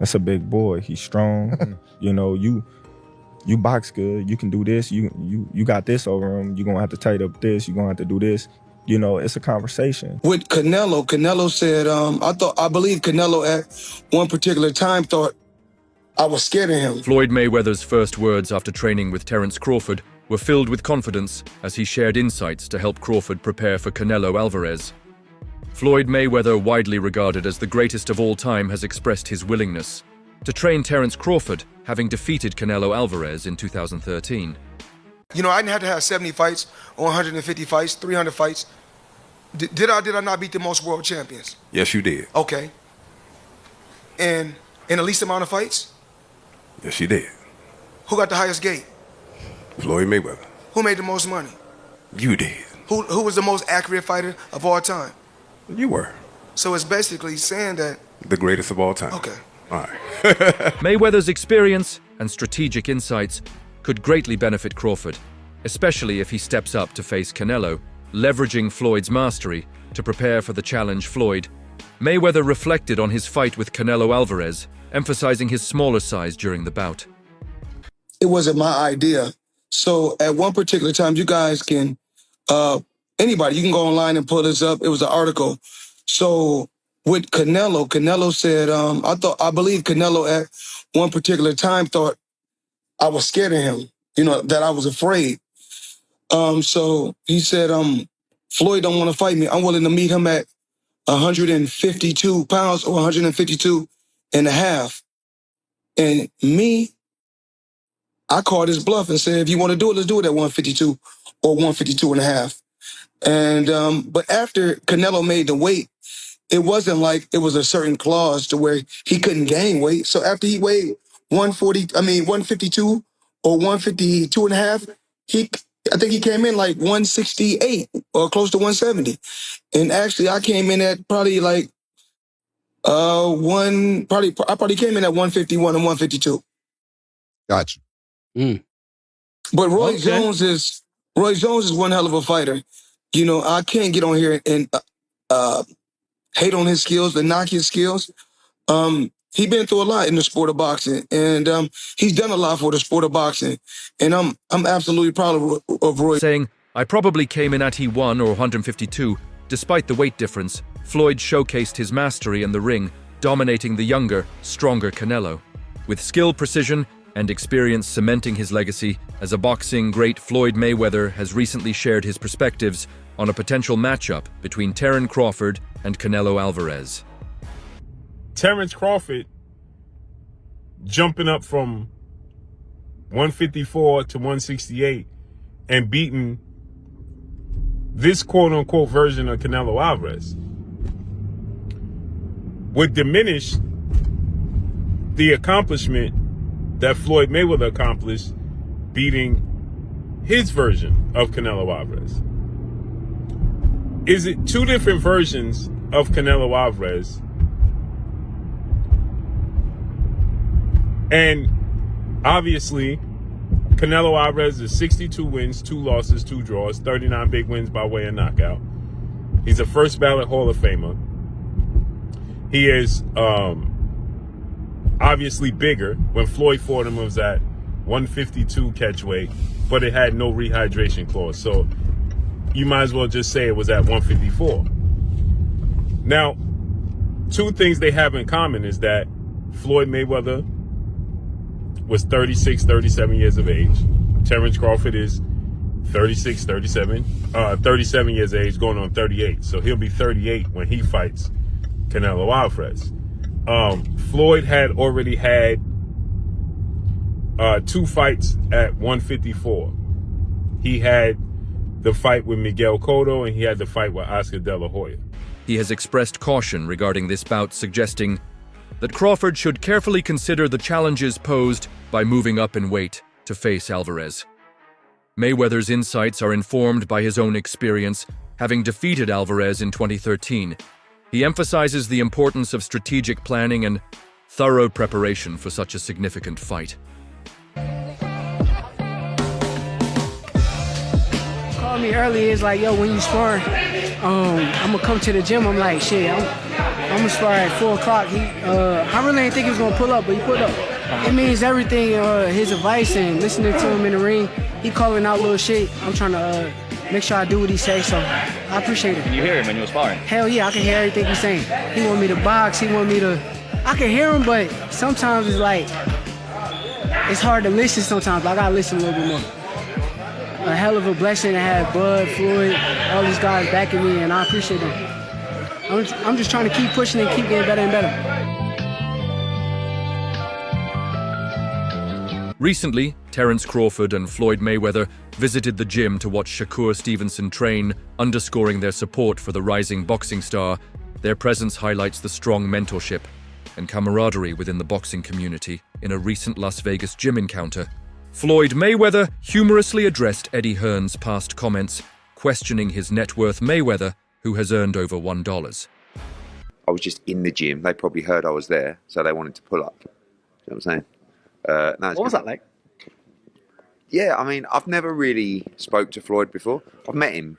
That's a big boy. He's strong. You know, you box good. You can do this. You got this over him. You're gonna have to tighten up this. You're gonna have to do this. You know, it's a conversation. With Canelo said, I believe Canelo at one particular time thought I was scared of him. Floyd Mayweather's first words after training with Terence Crawford were filled with confidence as he shared insights to help Crawford prepare for Canelo Alvarez. Floyd Mayweather, widely regarded as the greatest of all time, has expressed his willingness to train Terence Crawford, having defeated Canelo Alvarez in 2013. You know, I didn't have to have 70 fights or 150 fights, 300 fights. Did I not beat the most world champions? Yes, you did. Okay. And in the least amount of fights? Yes, you did. Who got the highest gate? Floyd Mayweather. Who made the most money? You did. Who was the most accurate fighter of all time? You were. So it's basically saying that... The greatest of all time. Okay. All right. Mayweather's experience and strategic insights could greatly benefit Crawford, especially if he steps up to face Canelo, leveraging Floyd's mastery to prepare for the challenge. Mayweather reflected on his fight with Canelo Alvarez, emphasizing his smaller size during the bout. It wasn't my idea. So at one particular time, you guys can, anybody, you can go online and pull this up. It was an article. So with Canelo said, I believe Canelo at one particular time thought I was scared of him, you know, that I was afraid. So he said, Floyd don't want to fight me. I'm willing to meet him at 152 pounds or 152 and a half. And me, I called his bluff and said, if you want to do it, let's do it at 152 or 152 and a half. And, but after Canelo made the weight, it wasn't like it was a certain clause to where he couldn't gain weight. So after he weighed 152 or 152 and a half, I think he came in like 168 or close to 170. And actually I came in at probably like, I probably came in at 151 and 152. Gotcha. But Roy Jones is one hell of a fighter. You know, I can't get on here and hate on his skills and knock his skills. He's been through a lot in the sport of boxing, and he's done a lot for the sport of boxing. And I'm absolutely proud of Roy. Saying, I probably came in at He1 or 152. Despite the weight difference, Floyd showcased his mastery in the ring, dominating the younger, stronger Canelo. With skill, precision, and experience cementing his legacy as a boxing great, Floyd Mayweather has recently shared his perspectives on a potential matchup between Terence Crawford and Canelo Alvarez. Terence Crawford jumping up from 154 to 168 and beating this quote-unquote version of Canelo Alvarez would diminish the accomplishment that Floyd Mayweather accomplished beating his version of Canelo Alvarez. Is it two different versions of Canelo Alvarez? And obviously, Canelo Alvarez is 62 wins, 2 losses, 2 draws, 39 big wins by way of knockout. He's a first ballot Hall of Famer. He is obviously bigger. When Floyd fought him, it was at 152 catch weight, but it had no rehydration clause. So you might as well just say it was at 154. Now, two things they have in common is that Floyd Mayweather was 36, 37 years of age. Terence Crawford is 37 years of age, going on 38. So he'll be 38 when he fights Canelo Alvarez. Floyd had already had 2 fights at 154. He had the fight with Miguel Cotto, and he had the fight with Oscar De La Hoya. He has expressed caution regarding this bout, suggesting that Crawford should carefully consider the challenges posed by moving up in weight to face Alvarez. Mayweather's insights are informed by his own experience, having defeated Alvarez in 2013. He emphasizes the importance of strategic planning and thorough preparation for such a significant fight. Called me earlier, it's like, yo, when you sparring? I'm gonna come to the gym. I'm like, shit, I'm gonna spar at 4 o'clock. I really didn't think he was gonna pull up, but he pulled up. It means everything. His advice and listening to him in the ring. He calling out little shit. I'm trying to make sure I do what he says. So I appreciate it. Can you hear him when you were sparring? Hell yeah, I can hear everything he's saying. He want me to box. He want me to. I can hear him, but sometimes it's like it's hard to listen. Sometimes I gotta listen a little bit more. A hell of a blessing to have Bud, Floyd, all these guys backing me, and I appreciate them. I'm just trying to keep pushing and keep getting better and better. Recently, Terence Crawford and Floyd Mayweather visited the gym to watch Shakur Stevenson train, underscoring their support for the rising boxing star. Their presence highlights the strong mentorship and camaraderie within the boxing community. In a recent Las Vegas gym encounter, Floyd Mayweather humorously addressed Eddie Hearn's past comments, questioning his net worth. Mayweather, who has earned over $1. I was just in the gym. They probably heard I was there, so they wanted to pull up. You know what I'm saying? What was that like? Yeah, I mean, I've never really spoke to Floyd before. I've met him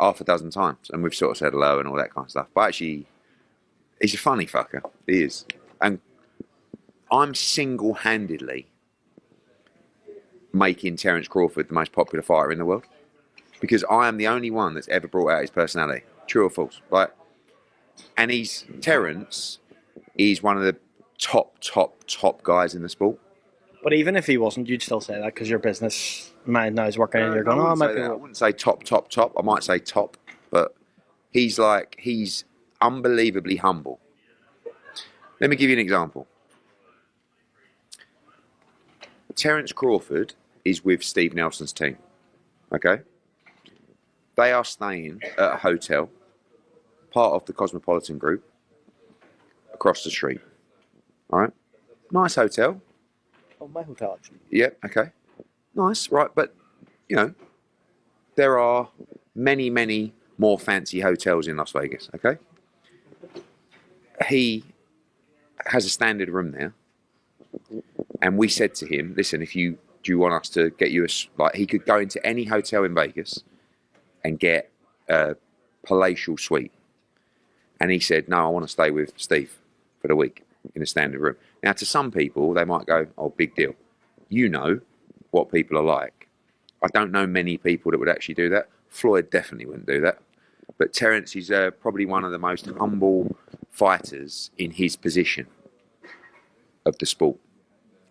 half a dozen times, and we've sort of said hello and all that kind of stuff. But actually, he's a funny fucker. He is. And I'm single-handedly making Terence Crawford the most popular fighter in the world, because I am the only one that's ever brought out his personality. True or false? Like, and Terence is one of the top guys in the sport. But even if he wasn't, you'd still say that because your business mind now is working and you're going, oh, I wouldn't say top. I might say top, but he's unbelievably humble. Let me give you an example. Terence Crawford is with Steve Nelson's team, okay? They are staying at a hotel, part of the Cosmopolitan Group, across the street, all right? Nice hotel. Oh, my hotel, actually. Yeah, okay. Nice, right, but, you know, there are many more fancy hotels in Las Vegas, okay? He has a standard room there, and we said to him, listen, do you want us to get you he could go into any hotel in Vegas and get a palatial suite. And he said, no, I want to stay with Steve for the week in a standard room. Now, to some people, they might go, oh, big deal. You know what people are like. I don't know many people that would actually do that. Floyd definitely wouldn't do that. But Terence is probably one of the most humble fighters in his position of the sport.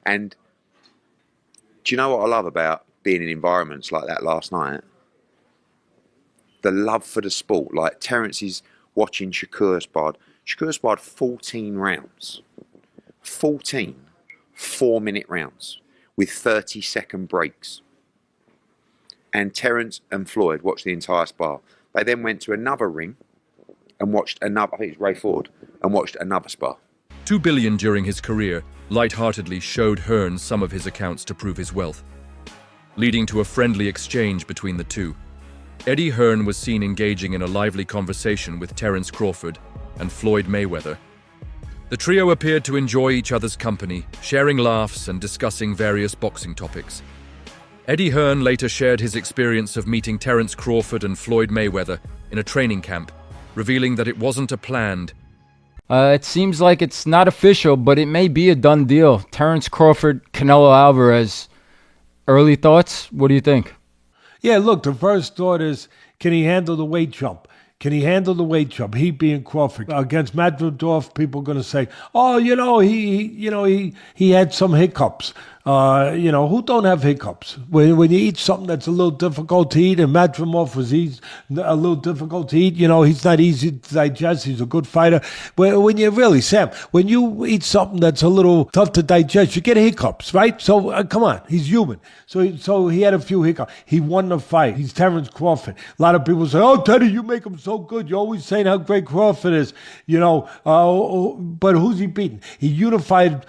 And do you know what I love about being in environments like that last night? The love for the sport. Like, Terence is watching Shakur sparred. Shakur sparred 14 rounds. 14 4-minute rounds with 30-second breaks. And Terence and Floyd watched the entire spar. They then went to another ring and watched another, I think it was Ray Ford, and watched another spar. $2 billion during his career lightheartedly showed Hearn some of his accounts to prove his wealth, leading to a friendly exchange between the two. Eddie Hearn was seen engaging in a lively conversation with Terence Crawford and Floyd Mayweather. The trio appeared to enjoy each other's company, sharing laughs and discussing various boxing topics. Eddie Hearn later shared his experience of meeting Terence Crawford and Floyd Mayweather in a training camp, revealing that it wasn't a planned. It seems like it's not official, but it may be a done deal. Terence Crawford, Canelo Alvarez. Early thoughts? What do you think? Yeah, look, the first thought is, can he handle the weight jump? Can he handle the weight jump? He being Crawford against Medvedev, people are going to say, "Oh, he had some hiccups." Who don't have hiccups? When you eat something that's a little difficult to eat, and Medvedev was a little difficult to eat. He's not easy to digest. He's a good fighter. When you eat something that's a little tough to digest, you get hiccups, right? So come on, he's human. So he had a few hiccups. He won the fight. He's Terence Crawford. A lot of people say, "Oh, Teddy, you make him so good. You're always saying how great Crawford is." But who's he beating? He unified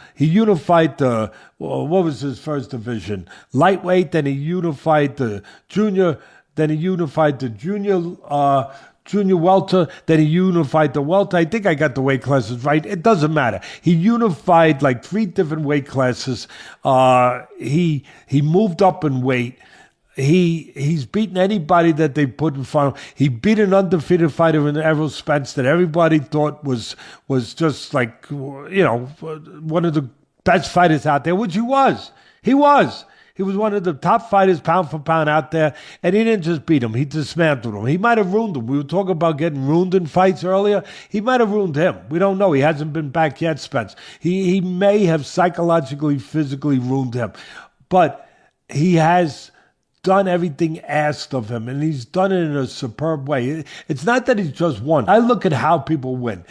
the. What was his first division? Lightweight. Then he unified the junior. Then he unified the junior welter. Then he unified the welter. I think I got the weight classes right. It doesn't matter. He unified like 3 different weight classes. He moved up in weight. he's beaten anybody that they put in front of him. He beat an undefeated fighter in Errol Spence that everybody thought was just like, one of the best fighters out there, which he was. He was. He was one of the top fighters pound for pound out there, and he didn't just beat him. He dismantled him. He might have ruined him. We were talking about getting ruined in fights earlier. He might have ruined him. We don't know. He hasn't been back yet, Spence. He may have psychologically, physically ruined him. But he has done everything asked of him, and he's done it in a superb way. It's not that he's just won. I look at how people win.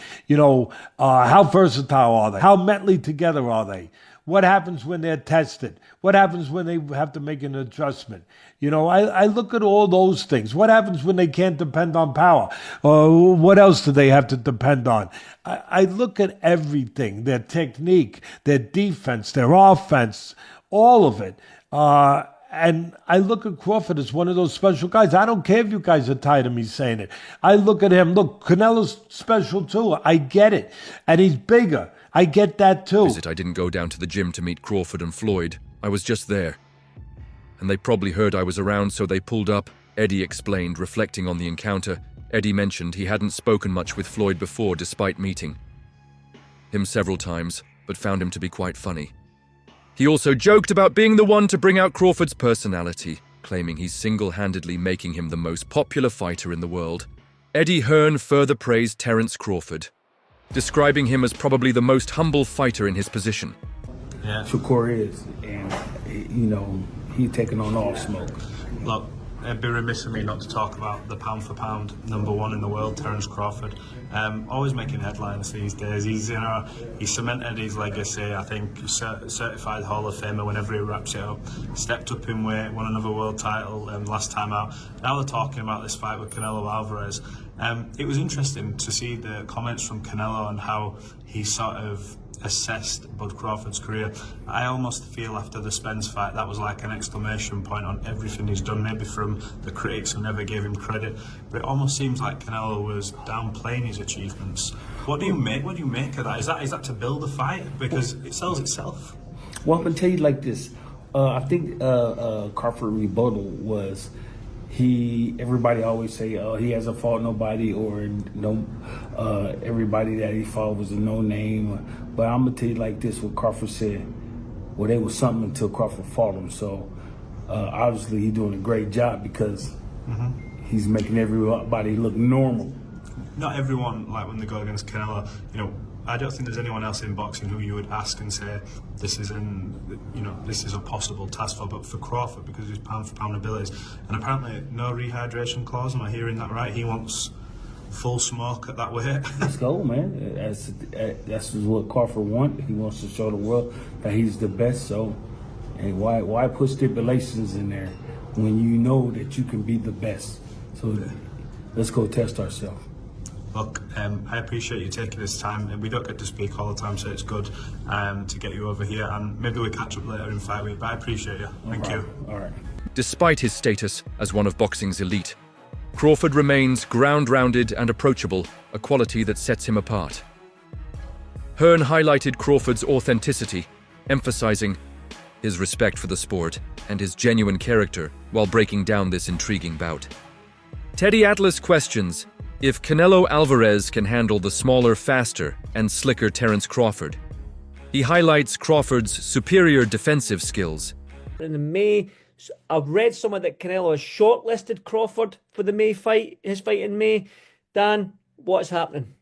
How versatile are they? How mentally together are they? What happens when they're tested? What happens when they have to make an adjustment? I look at all those things. What happens when they can't depend on power? What else do they have to depend on? I look at everything, their technique, their defense, their offense, all of it. And I look at Crawford as one of those special guys. I don't care if you guys are tired of me saying it. I look at him. Look, Canelo's special too. I get it. And he's bigger. I get that too. I didn't go down to the gym to meet Crawford and Floyd. I was just there. And they probably heard I was around, so they pulled up. Eddie explained, reflecting on the encounter. Eddie mentioned he hadn't spoken much with Floyd before, despite meeting him several times, but found him to be quite funny. He also joked about being the one to bring out Crawford's personality, claiming he's single-handedly making him the most popular fighter in the world. Eddie Hearn further praised Terence Crawford, describing him as probably the most humble fighter in his position. Yeah, Shakur is, and he's taking on all smoke. Look, it'd be remiss of me not to talk about the pound for pound #1 in the world, Terence Crawford. Always making headlines these days. He cemented his legacy. I think certified Hall of Famer whenever he wraps it up. Stepped up in weight, won another world title last time out. Now they're talking about this fight with Canelo Alvarez. It was interesting to see the comments from Canelo and how he sort of assessed Bud Crawford's career. I almost feel after the Spence fight that was like an exclamation point on everything he's done, maybe from the critics who never gave him credit, but it almost seems like Canelo was downplaying his achievements. What do you make of that? Is that to build a fight? Because it sells itself. Well, I'm gonna tell you like this. I think Crawford rebuttal was everybody always say he hasn't fought nobody, or everybody that he fought was a no name. But I'm gonna tell you like this: what Crawford said, well, they was something until Crawford fought him. So obviously he's doing a great job because he's making everybody look normal. Not everyone, like when they go against Canelo, I don't think there's anyone else in boxing who you would ask and say this is a possible task for, but for Crawford, because of his pound for pound abilities, and apparently no rehydration clause. Am I hearing that right? He wants full smoke at that weight. Let's go, man. That's what Crawford wants. He wants to show the world that he's the best. So, and why put stipulations in there when you know that you can be the best? So let's go test ourselves. Look, I appreciate you taking this time, and we don't get to speak all the time, so it's good to get you over here, and maybe we'll catch up later in fight week, but I appreciate you. Thank you. All right. Despite his status as one of boxing's elite, Crawford remains ground-rounded and approachable, a quality that sets him apart. Hearn highlighted Crawford's authenticity, emphasizing his respect for the sport and his genuine character while breaking down this intriguing bout. Teddy Atlas questions if Canelo Alvarez can handle the smaller, faster, and slicker Terence Crawford. He highlights Crawford's superior defensive skills. In the May, I've read somewhere that Canelo has shortlisted Crawford for the May fight, his fight in May. Dan, what's happening?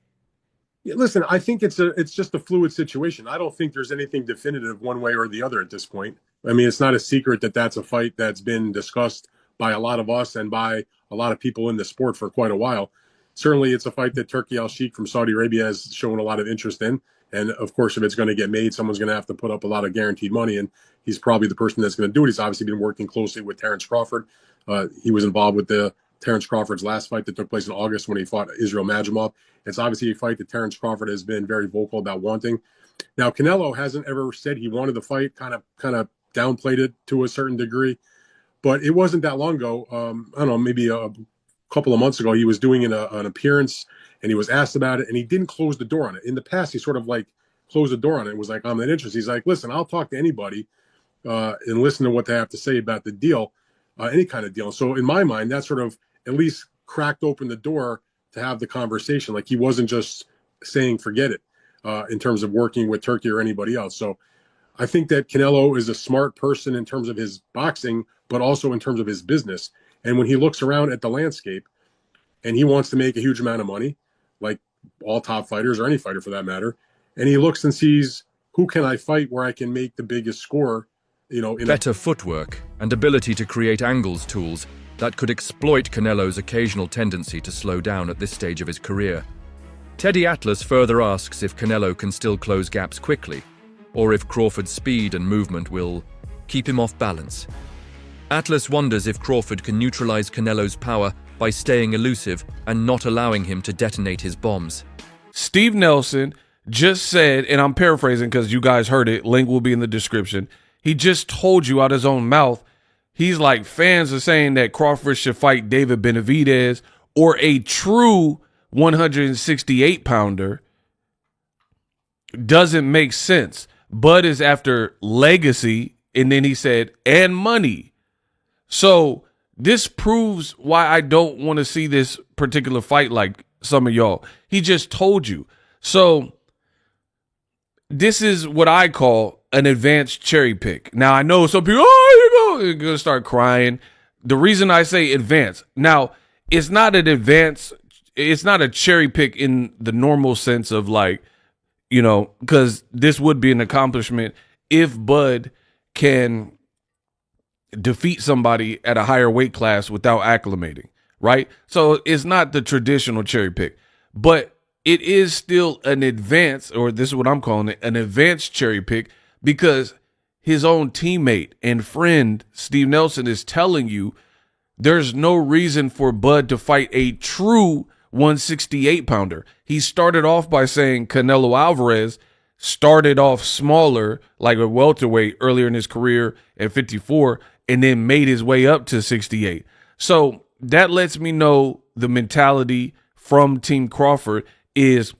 Yeah, listen, I think it's just a fluid situation. I don't think there's anything definitive one way or the other at this point. I mean, it's not a secret that that's a fight that's been discussed by a lot of us and by a lot of people in the sport for quite a while. Certainly, it's a fight that Turki Al-Sheikh from Saudi Arabia has shown a lot of interest in. And, of course, if it's going to get made, someone's going to have to put up a lot of guaranteed money. And he's probably the person that's going to do it. He's obviously been working closely with Terence Crawford. He was involved with Terence Crawford's last fight that took place in August when he fought Israel Majumov. It's obviously a fight that Terence Crawford has been very vocal about wanting. Now, Canelo hasn't ever said he wanted the fight, kind of downplayed it to a certain degree. But it wasn't that long ago. I don't know, maybe a couple of months ago, he was doing an appearance and he was asked about it and he didn't close the door on it. In the past, he sort of like closed the door on it and was like, I'm not interested. He's like, listen, I'll talk to anybody and listen to what they have to say about the deal. any kind of deal. So in my mind, that sort of at least cracked open the door to have the conversation. Like he wasn't just saying forget it in terms of working with Turkey or anybody else. So I think that Canelo is a smart person in terms of his boxing, but also in terms of his business. And when he looks around at the landscape and he wants to make a huge amount of money, like all top fighters or any fighter for that matter, and he looks and sees who can I fight where I can make the biggest score, you know, better footwork and ability to create angles tools that could exploit Canelo's occasional tendency to slow down at this stage of his career. Teddy Atlas further asks if Canelo can still close gaps quickly, or if Crawford's speed and movement will keep him off balance. Atlas wonders if Crawford can neutralize Canelo's power by staying elusive and not allowing him to detonate his bombs. Steve Nelson just said, and I'm paraphrasing because you guys heard it, link will be in the description. He just told you out his own mouth, he's like, fans are saying that Crawford should fight David Benavidez or a true 168-pounder. Doesn't make sense. Bud is after legacy, and then he said, and money. So this proves why I don't want to see this particular fight like some of y'all. He just told you. So this is what I call an advanced cherry pick. Now, I know some people, you're going to start crying. The reason I say advanced, now, it's not an advanced, it's not a cherry pick in the normal sense of like, you know, because this would be an accomplishment if Bud can defeat somebody at a higher weight class without acclimating, right? So it's not the traditional cherry pick, but it is still an advance, or this is what I'm calling it, an advanced cherry pick, because his own teammate and friend, Steve Nelson, is telling you there's no reason for Bud to fight a true 168-pounder. He started off by saying Canelo Alvarez started off smaller, like a welterweight earlier in his career at 54, and then made his way up to 68. So that lets me know the mentality from Team Crawford is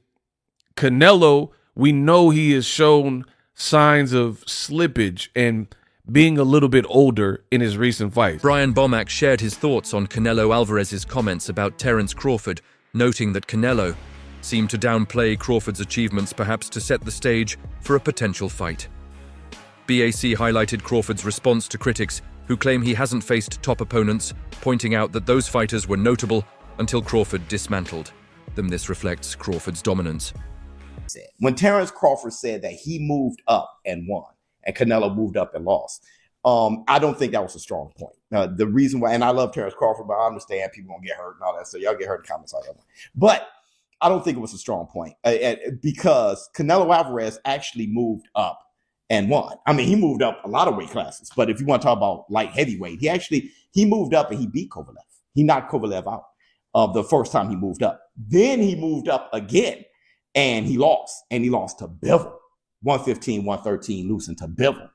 Canelo, we know he has shown signs of slippage and being a little bit older in his recent fights. Brian Bomack shared his thoughts on Canelo Alvarez's comments about Terence Crawford, noting that Canelo seemed to downplay Crawford's achievements, perhaps to set the stage for a potential fight. BAC highlighted Crawford's response to critics who claim he hasn't faced top opponents, pointing out that those fighters were notable until Crawford dismantled them. This reflects Crawford's dominance. When Terence Crawford said that he moved up and won, and Canelo moved up and lost, I don't think that was a strong point. The reason why, and I love Terence Crawford, but I understand people gonna get hurt and all that, so y'all get hurt in comments all that. But I don't think it was a strong point because Canelo Alvarez actually moved up and won. I mean, he moved up a lot of weight classes, but if you want to talk about light heavyweight, he moved up and he beat Kovalev. He knocked Kovalev out the first time he moved up. Then he moved up again and he lost to Bivol. 115, 113, losing to Bivol.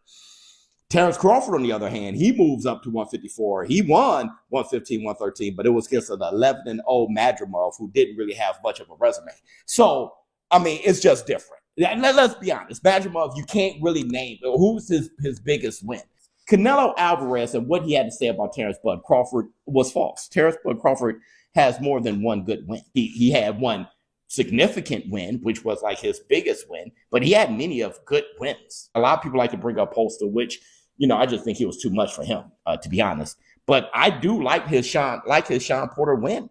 Terence Crawford, on the other hand, he moves up to 154. He won 115, 113, but it was against an 11-0 Madrimov who didn't really have much of a resume. So, I mean, it's just different. Let's be honest. Madrimov, you can't really name who's his biggest win. Canelo Alvarez and what he had to say about Terence Bud Crawford was false. Terence Bud Crawford has more than one good win. He had one significant win, which was like his biggest win, but he had many of good wins. A lot of people like to bring up Holster, which, you know, I just think it was too much for him, to be honest. But I do like his Sean Porter win,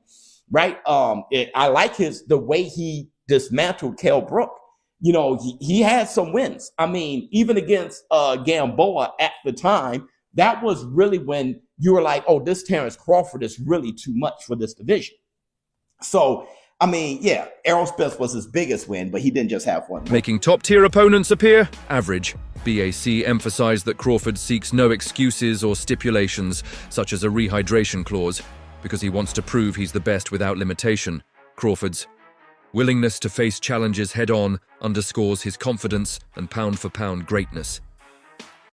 right? I like the way he dismantled Kell Brook. You know, he had some wins. I mean, even against Gamboa at the time, that was really when you were like, oh, this Terence Crawford is really too much for this division. So, I mean, yeah, Errol Spence was his biggest win, but he didn't just have one. Making top-tier opponents appear average. BAC emphasized that Crawford seeks no excuses or stipulations, such as a rehydration clause, because he wants to prove he's the best without limitation. Crawford's willingness to face challenges head-on underscores his confidence and pound-for-pound greatness.